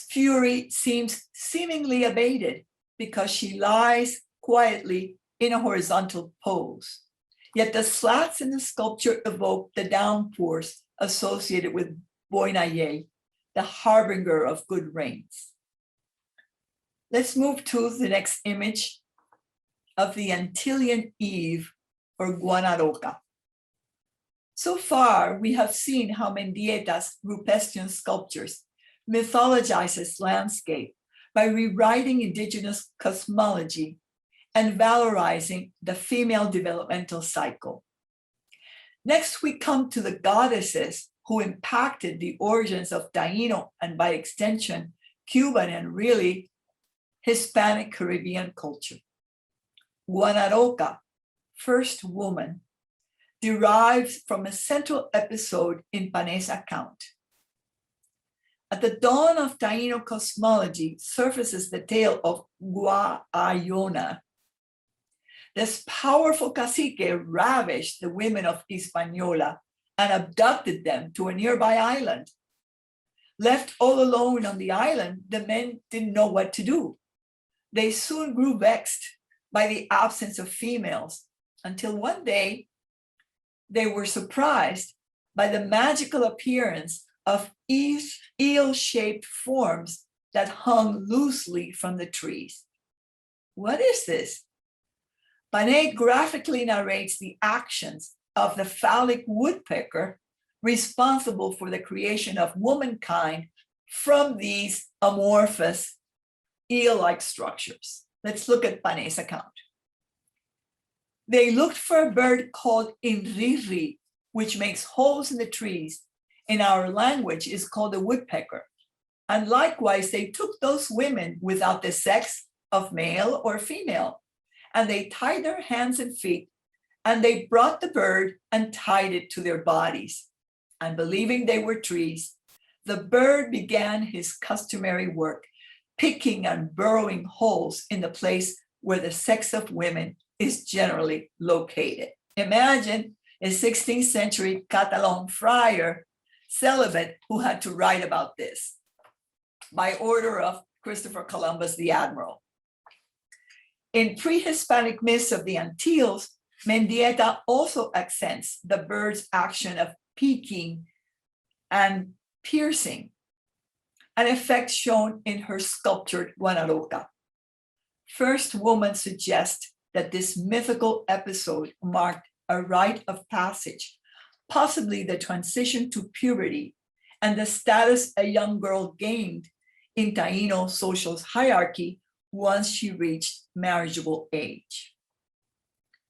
fury seems seemingly abated because she lies quietly in a horizontal pose. Yet the slats in the sculpture evoke the downpours associated with Boinayel, the harbinger of good rains. Let's move to the next image of the Antillean Eve, or Guanaroca. So far, we have seen how Mendieta's Rupestrian sculptures mythologizes landscape by rewriting indigenous cosmology and valorizing the female developmental cycle. Next, we come to the goddesses who impacted the origins of Taíno and by extension, Cuban and really Hispanic Caribbean culture. Guanaroca, first woman, derives from a central episode in Panay's account. At the dawn of Taíno cosmology surfaces the tale of Guayona. This powerful cacique ravished the women of Hispaniola and abducted them to a nearby island. Left all alone on the island, the men didn't know what to do. They soon grew vexed by the absence of females until one day they were surprised by the magical appearance of eel-shaped forms that hung loosely from the trees. What is this? Panay graphically narrates the actions of the phallic woodpecker responsible for the creation of womankind from these amorphous eel-like structures. Let's look at Panay's account. They looked for a bird called inriri, which makes holes in the trees. In our language is called a woodpecker. And likewise, they took those women without the sex of male or female, and they tied their hands and feet, and they brought the bird and tied it to their bodies. And believing they were trees, the bird began his customary work, picking and burrowing holes in the place where the sex of women is generally located. Imagine a 16th century Catalan friar celibate who had to write about this by order of Christopher Columbus, the admiral. In pre-Hispanic myths of the Antilles, Mendieta also accents the bird's action of peeking and piercing, an effect shown in her sculptured Guanaroca. First Woman suggests that this mythical episode marked a rite of passage, possibly the transition to puberty and the status a young girl gained in Taíno social hierarchy once she reached marriageable age.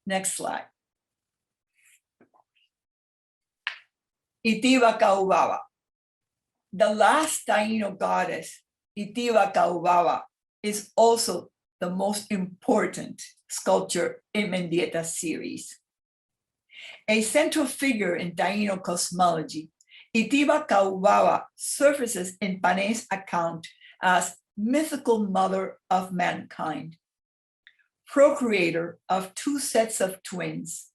Next slide. Itiva Kaubaba. The last Taíno goddess, Itiva Kaubaba, is also the most important sculpture in Mendieta's series. A central figure in Taíno cosmology, Itiva Kaubaba surfaces in Pané's account as mythical mother of mankind, procreator of two sets of twins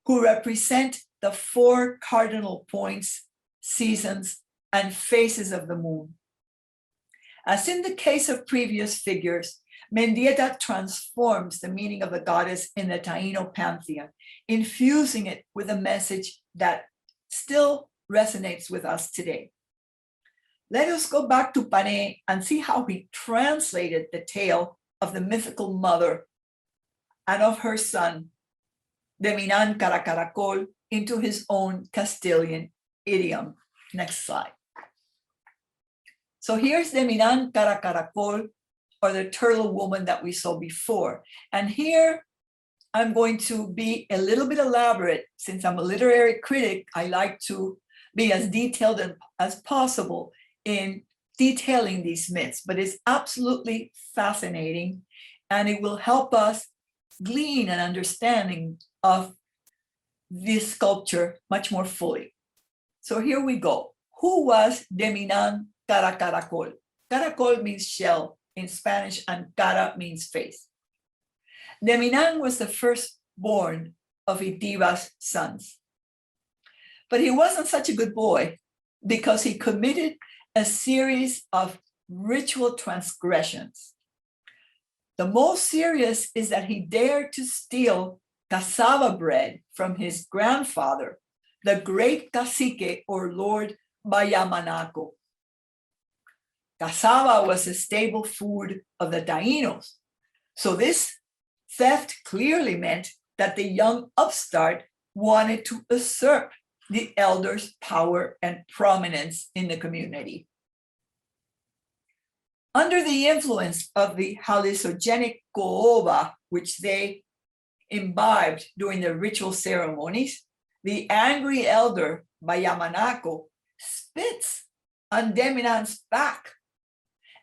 who represent the four cardinal points, seasons, and phases of the moon. As in the case of previous figures, Mendieta transforms the meaning of the goddess in the Taíno pantheon, infusing it with a message that still resonates with us today. Let us go back to Pané and see how he translated the tale of the mythical mother and of her son, Deminan Caracaracol, into his own Castilian idiom. Next slide. So here's Deminan Caracaracol, or the turtle woman that we saw before. And here I'm going to be a little bit elaborate. Since I'm a literary critic, I like to be as detailed as possible in detailing these myths, but it's absolutely fascinating, and it will help us glean an understanding of this sculpture much more fully. So here we go. Who was Deminan Caracaracol? Caracol means shell in Spanish, and cara means face. Deminan was the firstborn of Itiva's sons. But he wasn't such a good boy because he committed a series of ritual transgressions. The most serious is that he dared to steal cassava bread from his grandfather, the great cacique or Lord Bayamanaco. Cassava was the staple food of the Taínos. So this theft clearly meant that the young upstart wanted to usurp the elders' power and prominence in the community. Under the influence of the hallucinogenic caoba, which they imbibed during the ritual ceremonies, the angry elder Bayamanaco spits on Deminan's back.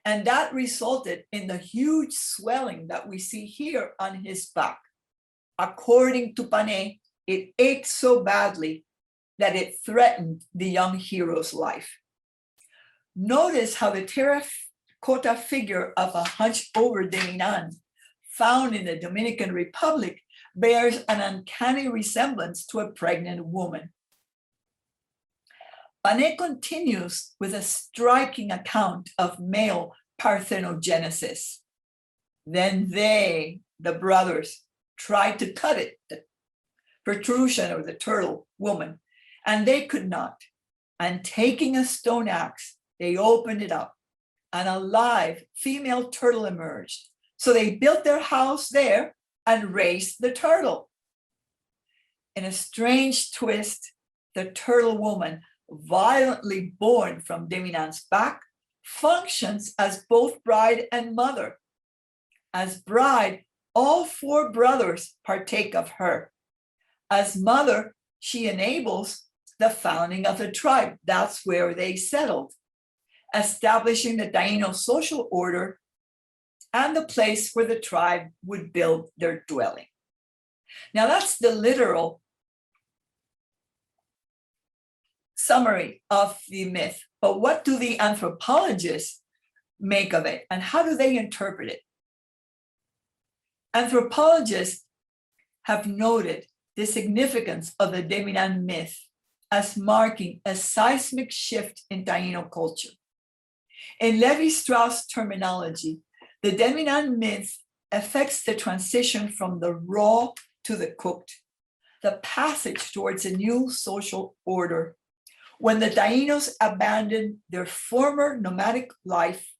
And that resulted in the huge swelling that we see here on his back. According to Pané, it ached so badly that it threatened the young hero's life. Notice how the terracotta figure of a hunched-over Deminan found in the Dominican Republic bears an uncanny resemblance to a pregnant woman. Pané continues with a striking account of male parthenogenesis. Then they, the brothers, tried to cut it, the protrusion or the turtle woman, and they could not. And taking a stone axe, they opened it up, and a live female turtle emerged. So they built their house there and raised the turtle. In a strange twist, the turtle woman, violently born from Deminan's back, functions as both bride and mother. As bride, all four brothers partake of her. As mother, she enables the founding of the tribe. That's where they settled, establishing the Taíno social order and the place where the tribe would build their dwelling. Now that's the literal summary of the myth. But what do the anthropologists make of it, and how do they interpret it? Anthropologists have noted the significance of the Deminan myth as marking a seismic shift in Taíno culture. In Levi-Strauss terminology, the Deminan myth affects the transition from the raw to the cooked, the passage towards a new social order, when the Taínos abandoned their former nomadic life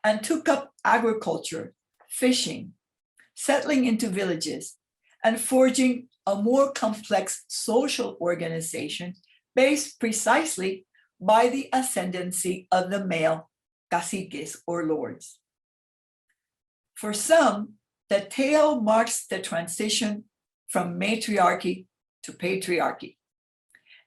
and took up agriculture, fishing, settling into villages, and forging a more complex social organization based precisely by the ascendancy of the male caciques or lords. For some, the tale marks the transition from matriarchy to patriarchy.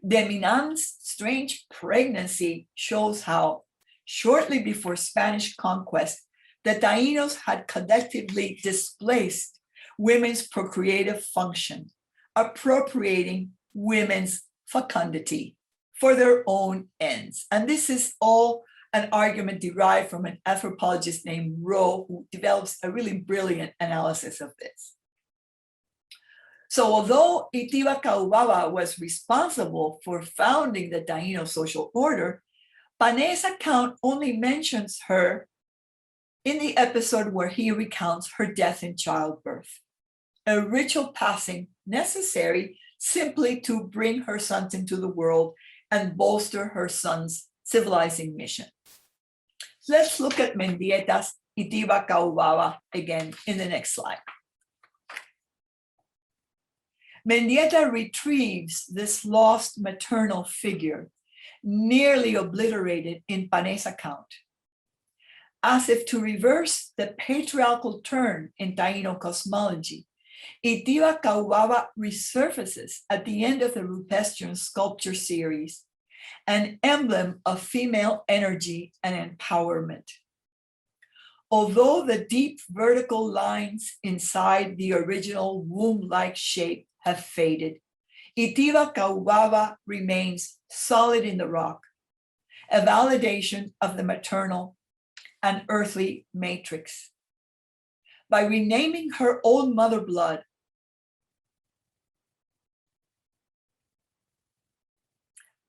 Deminan's strange pregnancy shows how, shortly before Spanish conquest, the Taínos had collectively displaced women's procreative function, appropriating women's fecundity for their own ends. And this is all an argument derived from an anthropologist named Rowe, who develops a really brilliant analysis of this. So although Itiba Caubaba was responsible for founding the Taíno social order, Panay's account only mentions her in the episode where he recounts her death in childbirth, a ritual passing necessary simply to bring her sons into the world and bolster her son's civilizing mission. Let's look at Mendieta's Itiba Caubaba again in the next slide. Mendieta retrieves this lost maternal figure, nearly obliterated in Panay's account. As if to reverse the patriarchal turn in Taíno cosmology, Itiba Caubaba resurfaces at the end of the Rupestrian sculpture series, an emblem of female energy and empowerment. Although the deep vertical lines inside the original womb-like shape have faded, Itiba Caubaba remains solid in the rock, a validation of the maternal and earthly matrix. By renaming her own mother blood,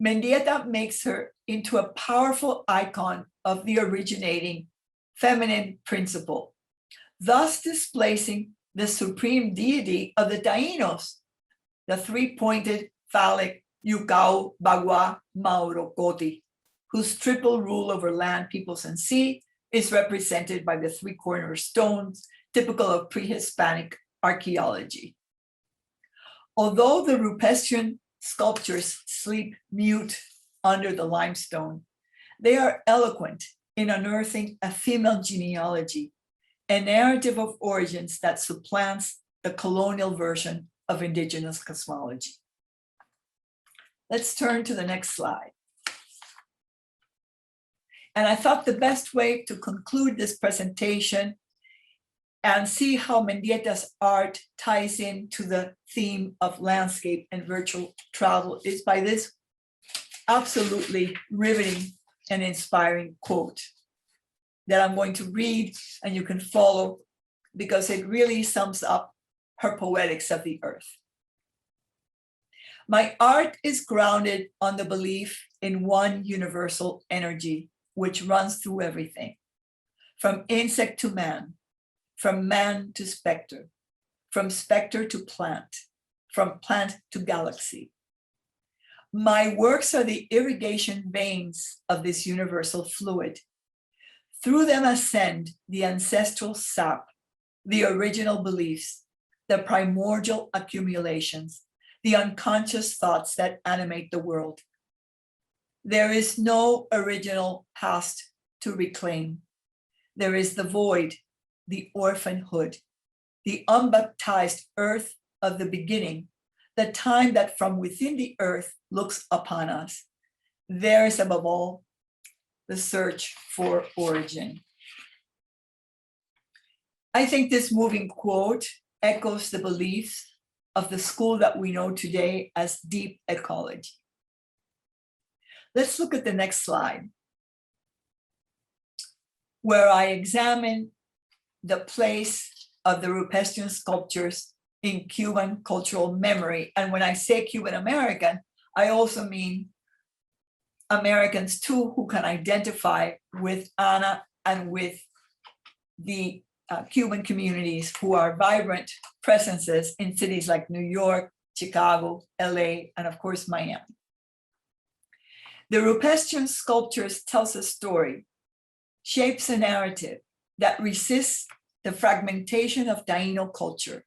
Mendieta makes her into a powerful icon of the originating feminine principle, thus displacing the supreme deity of the Taínos, the three-pointed phallic Yucao Bagua Maurocoti, whose triple rule over land, peoples, and sea is represented by the three cornerstones typical of pre-Hispanic archaeology. Although the Rupestrian sculptures sleep mute under the limestone, they are eloquent in unearthing a female genealogy, a narrative of origins that supplants the colonial version of indigenous cosmology. Let's turn to the next slide. And I thought the best way to conclude this presentation and see how Mendieta's art ties into the theme of landscape and virtual travel is by this absolutely riveting and inspiring quote that I'm going to read, and you can follow because it really sums up her poetics of the earth. My art is grounded on the belief in one universal energy which runs through everything, from insect to man, from man to specter, from specter to plant, from plant to galaxy. My works are the irrigation veins of this universal fluid. Through them ascend the ancestral sap, the original beliefs, the primordial accumulations, the unconscious thoughts that animate the world. There is no original past to reclaim. There is the void, the orphanhood, the unbaptized earth of the beginning, the time that from within the earth looks upon us. There is above all the search for origin. I think this moving quote echoes the beliefs of the school that we know today as deep ecology. Let's look at the next slide. where I examine the place of the Rupestrian sculptures in Cuban cultural memory. And when I say Cuban American, I also mean Americans too, who can identify with Ana and with the Cuban communities who are vibrant presences in cities like New York, Chicago, LA, and of course, Miami. The Rupestrian sculptures tells a story, shapes a narrative that resists the fragmentation of Taíno culture,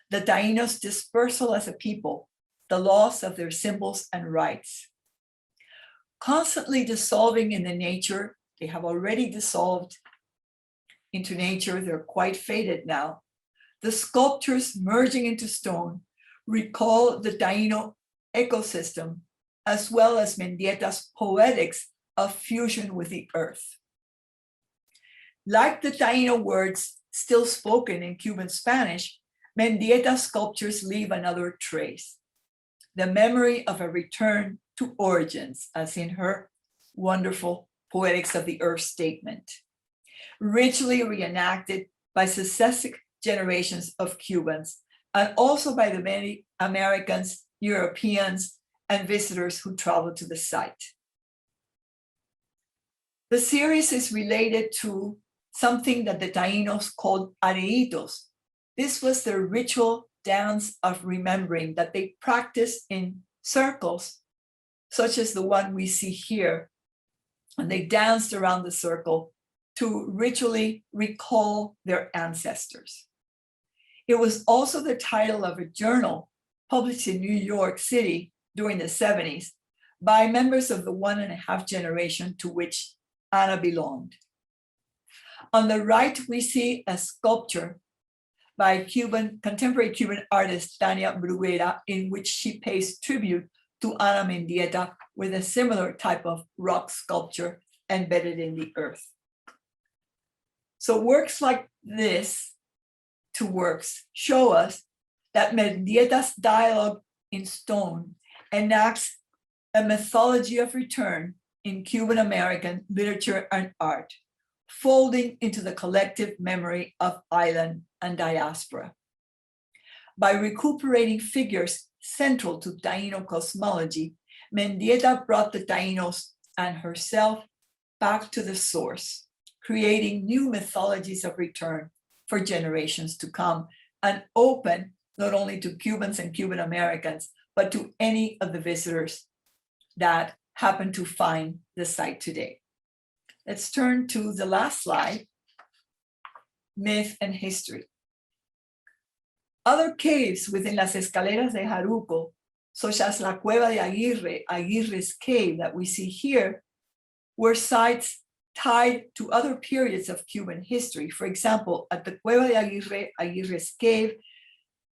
the Taínos' dispersal as a people, the loss of their symbols and rites. Constantly dissolving in the nature, they have already dissolved into nature, they're quite faded now. The sculptures merging into stone recall the Taíno ecosystem, as well as Mendieta's poetics of fusion with the earth. Like the Taíno words still spoken in Cuban Spanish, Mendieta's sculptures leave another trace, the memory of a return to origins, as in her wonderful Poetics of the Earth statement, richly reenacted by successive generations of Cubans, and also by the many Americans, Europeans, and visitors who travel to the site. The series is related to something that the Taínos called areitos. This was their ritual dance of remembering that they practiced in circles, such as the one we see here. And they danced around the circle to ritually recall their ancestors. It was also the title of a journal published in New York City during the 70s by members of the 1.5 generation to which Ana belonged. On the right, we see a sculpture by contemporary Cuban artist Tania Bruguera, in which she pays tribute to Ana Mendieta with a similar type of rock sculpture embedded in the earth. So works like this, two works, show us that Mendieta's dialogue in stone enacts a mythology of return in Cuban American literature and art, folding into the collective memory of island and diaspora. By recuperating figures central to Taíno cosmology, Mendieta brought the Taínos and herself back to the source, creating new mythologies of return for generations to come, and open not only to Cubans and Cuban Americans, but to any of the visitors that happen to find the site today. Let's turn to the last slide, myth and history. Other caves within las escaleras de Jaruco, such as La Cueva de Aguirre, Aguirre's cave that we see here, were sites tied to other periods of Cuban history. For example, at the Cueva de Aguirre, Aguirre's cave,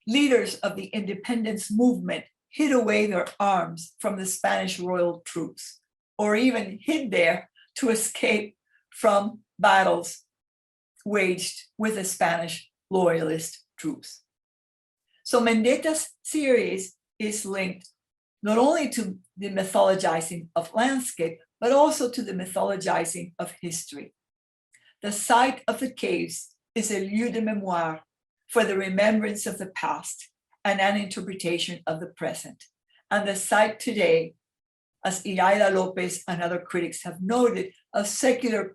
leaders of the independence movement hid away their arms from the Spanish royal troops, or even hid there to escape from battles waged with the Spanish loyalist troops. So Mendieta's series is linked not only to the mythologizing of landscape, but also to the mythologizing of history. The site of the caves is a lieu de mémoire for the remembrance of the past and an interpretation of the present. And the site today, as Iraida Lopez and other critics have noted, of secular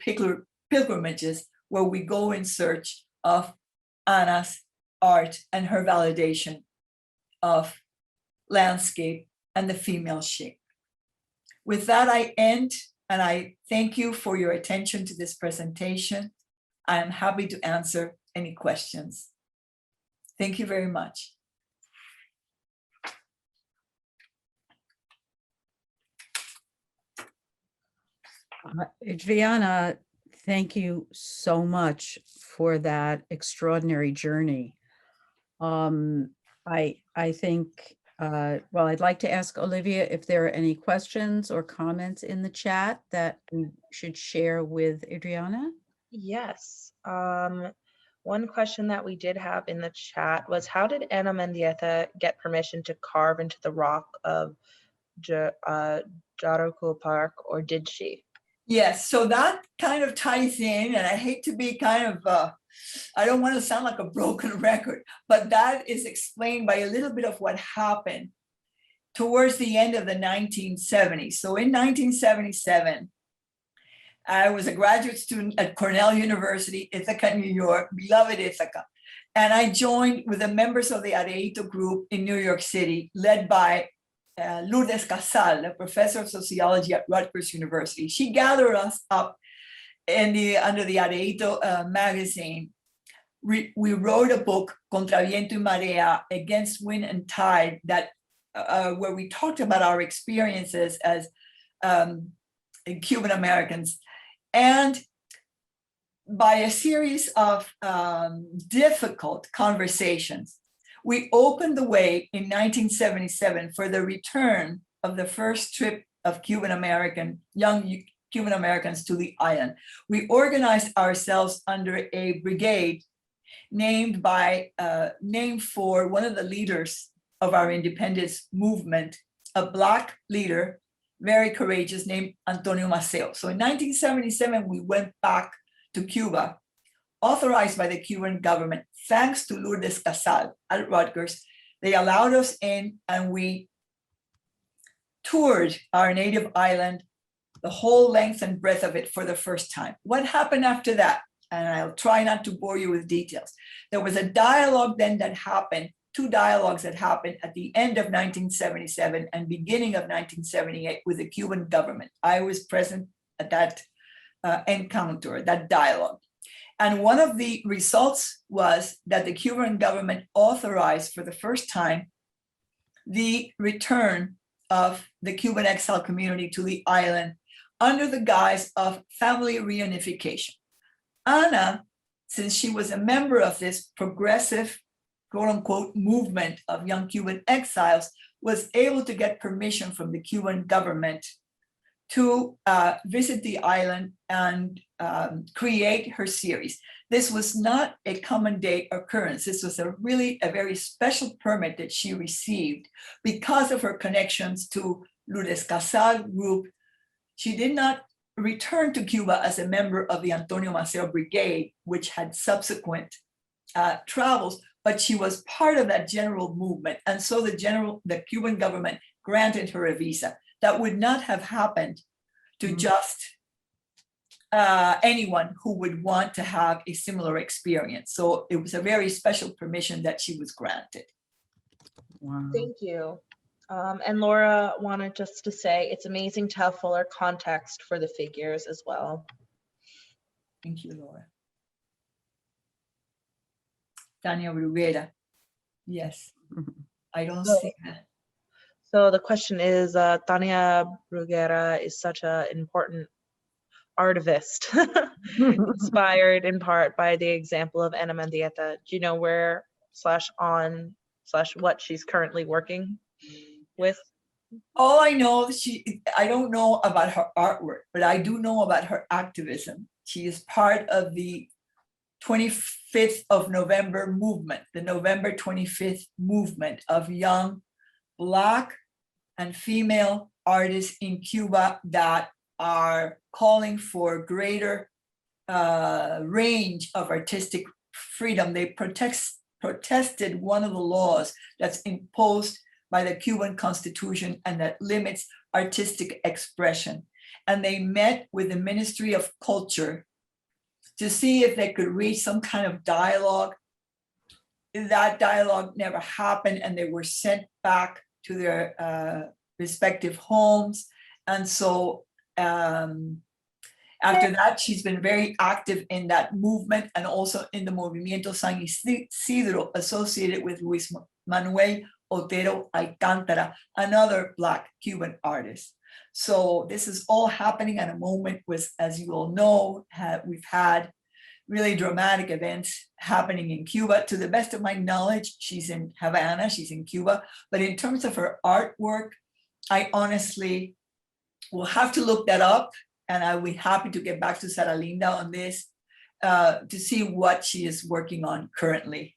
pilgrimages where we go in search of Ana's art and her validation of landscape and the female shape. With that, I end, and I thank you for your attention to this presentation. I am happy to answer any questions. Thank you very much. Adriana, thank you so much for that extraordinary journey. I think, well, I'd like to ask Olivia if there are any questions or comments in the chat that we should share with Adriana. Yes. One question that we did have in the chat was, how did Ana Mendieta get permission to carve into the rock of Jaruco Park, or did she? Yes, so that kind of ties in, and I hate to be kind of, I don't want to sound like a broken record, but that is explained by a little bit of what happened towards the end of the 1970s. So in 1977, I was a graduate student at Cornell University, Ithaca, New York, beloved Ithaca. And I joined with the members of the Areito group in New York City, led by Lourdes Casal, a professor of sociology at Rutgers University. She gathered us up under the Areito magazine. We wrote a book, Contra Viento y Marea, Against Wind and Tide, that where we talked about our experiences as Cuban Americans. And by a series of difficult conversations, we opened the way in 1977 for the return of the first trip of young Cuban Americans to the island. We organized ourselves under a brigade named for one of the leaders of our independence movement, a Black leader, very courageous, named Antonio Maceo. So in 1977, we went back to Cuba, authorized by the Cuban government, thanks to Lourdes Casal at Rutgers. They allowed us in, and we toured our native island, the whole length and breadth of it for the first time. What happened after that? And I'll try not to bore you with details. There was a dialogue then that happened, two dialogues that happened at the end of 1977 and beginning of 1978 with the Cuban government. I was present at that encounter, that dialogue. And one of the results was that the Cuban government authorized for the first time the return of the Cuban exile community to the island under the guise of family reunification. Ana, since she was a member of this progressive, quote unquote, movement of young Cuban exiles, was able to get permission from the Cuban government to visit the island and create her series. This was not a common day occurrence. This was a very special permit that she received because of her connections to Lourdes Casal group. She did not return to Cuba as a member of the Antonio Maceo Brigade, which had subsequent travels, but she was part of that general movement. And so the Cuban government granted her a visa. That would not have happened to just anyone who would want to have a similar experience. So it was a very special permission that she was granted. Wow. Thank you. And Laura wanted just to say it's amazing to have fuller context for the figures as well. Thank you, Laura. Tania Bruguera. Yes, I don't see that. So the question is, Tania Bruguera is such an important artivist, inspired in part by the example of Ana Mendieta. Do you know where / what she's currently working with? All I know, I don't know about her artwork, but I do know about her activism. She is part of the 25th of November movement, the November 25th movement of young Black and female artists in Cuba that are calling for greater range of artistic freedom. They protested one of the laws that's imposed by the Cuban Constitution and that limits artistic expression. And they met with the Ministry of Culture to see if they could reach some kind of dialogue. That dialogue never happened, and they were sent back to their respective homes. And so after that, she's been very active in that movement and also in the Movimiento San Isidro associated with Luis Manuel Otero Alcántara, another Black Cuban artist. So this is all happening at a moment with, as you all know, we've had really dramatic events happening in Cuba. To the best of my knowledge, she's in Havana, she's in Cuba. But in terms of her artwork, I honestly will have to look that up, and I will be happy to get back to Sara Linda on this to see what she is working on currently.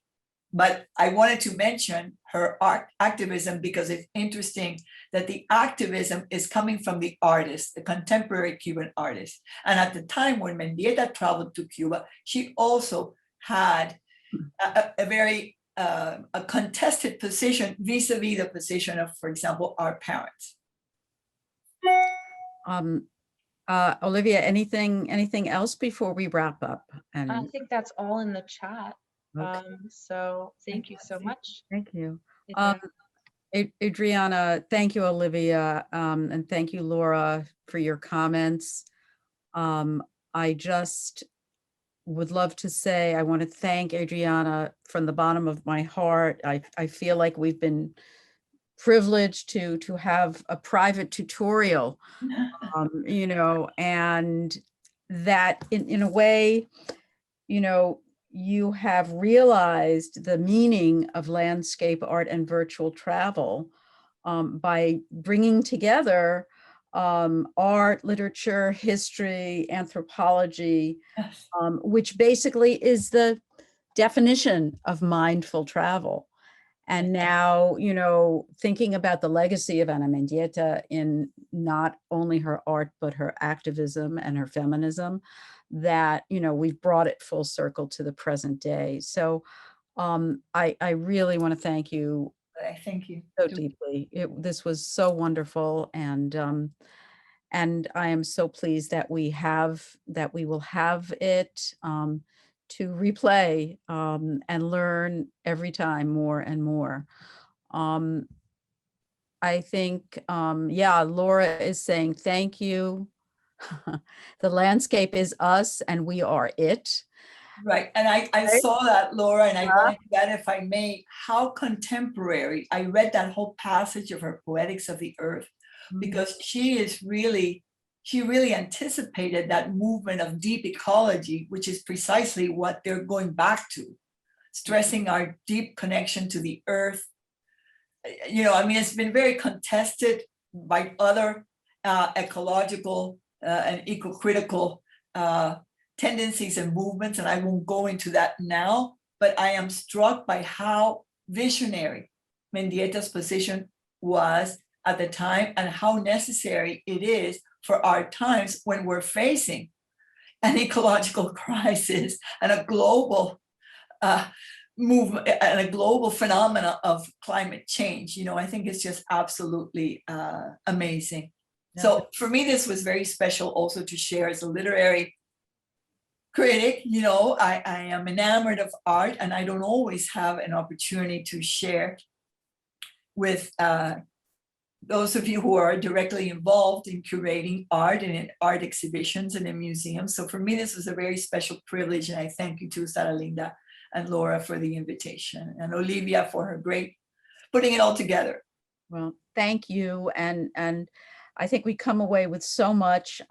But I wanted to mention her art activism, because it's interesting that the activism is coming from the artist, the contemporary Cuban artist. And at the time when Mendieta traveled to Cuba, she also had a very a contested position vis-a-vis the position of, for example, our parents. Olivia, anything else before we wrap up? And I think that's all in the chat. okay, So thank you so much. thank you. Adriana. Adriana, thank you, Olivia, and thank you, Laura, for your comments. I just would love to say I want to thank Adriana from the bottom of my heart. I feel like we've been privileged to have a private tutorial, you know, and that in a way, you know, you have realized the meaning of landscape art and virtual travel by bringing together art, literature, history, anthropology, Yes. which basically is the definition of mindful travel. And now, you know, thinking about the legacy of Ana Mendieta in not only her art, but her activism and her feminism, that, you know, we've brought it full circle to the present day. So I really want to thank you I thank you so deeply. This was so wonderful. And I am so pleased that we will have it to replay and learn every time more and more. I think, yeah, Laura is saying thank you. The landscape is us and we are it. Right, and I Right. saw that, Laura, and I wanted to add, if I may, how contemporary. I read that whole passage of her Poetics of the Earth, because she really anticipated that movement of deep ecology, which is precisely what they're going back to, stressing our deep connection to the earth. You know, I mean, it's been very contested by other ecological and eco-critical tendencies and movements, and I won't go into that now, but I am struck by how visionary Mendieta's position was at the time and how necessary it is for our times when we're facing an ecological crisis and a global movement and a global phenomena of climate change. You know, I think it's just absolutely amazing. Yeah. So for me, this was very special also to share as a literary critic. You know, I am enamored of art, and I don't always have an opportunity to share with those of you who are directly involved in curating art and in art exhibitions and in museums. So for me, this was a very special privilege, and I thank you to Sara Linda and Laura for the invitation, and Olivia for her great putting it all together. Well, thank you. And I think we come away with so much.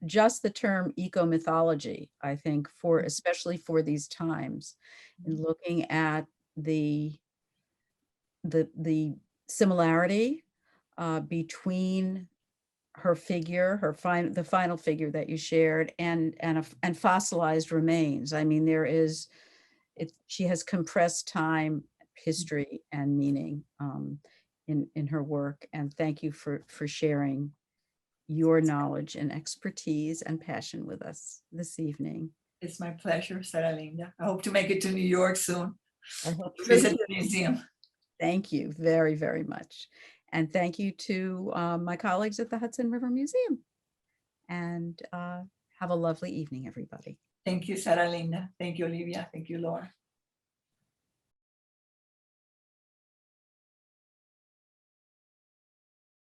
Just the term ecomythology, I think, for especially for these times, in looking at the similarity between her figure, the final figure that you shared, and fossilized remains. I mean, she has compressed time, history, and meaning in her work. And thank you for sharing your knowledge and expertise and passion with us this evening. It's my pleasure, Sara Linda. I hope to make it to New York soon. I hope to visit the museum. Thank you very, very much. And thank you to my colleagues at the Hudson River Museum. And have a lovely evening, everybody. Thank you, Sara Linda. Thank you, Olivia. Thank you, Laura.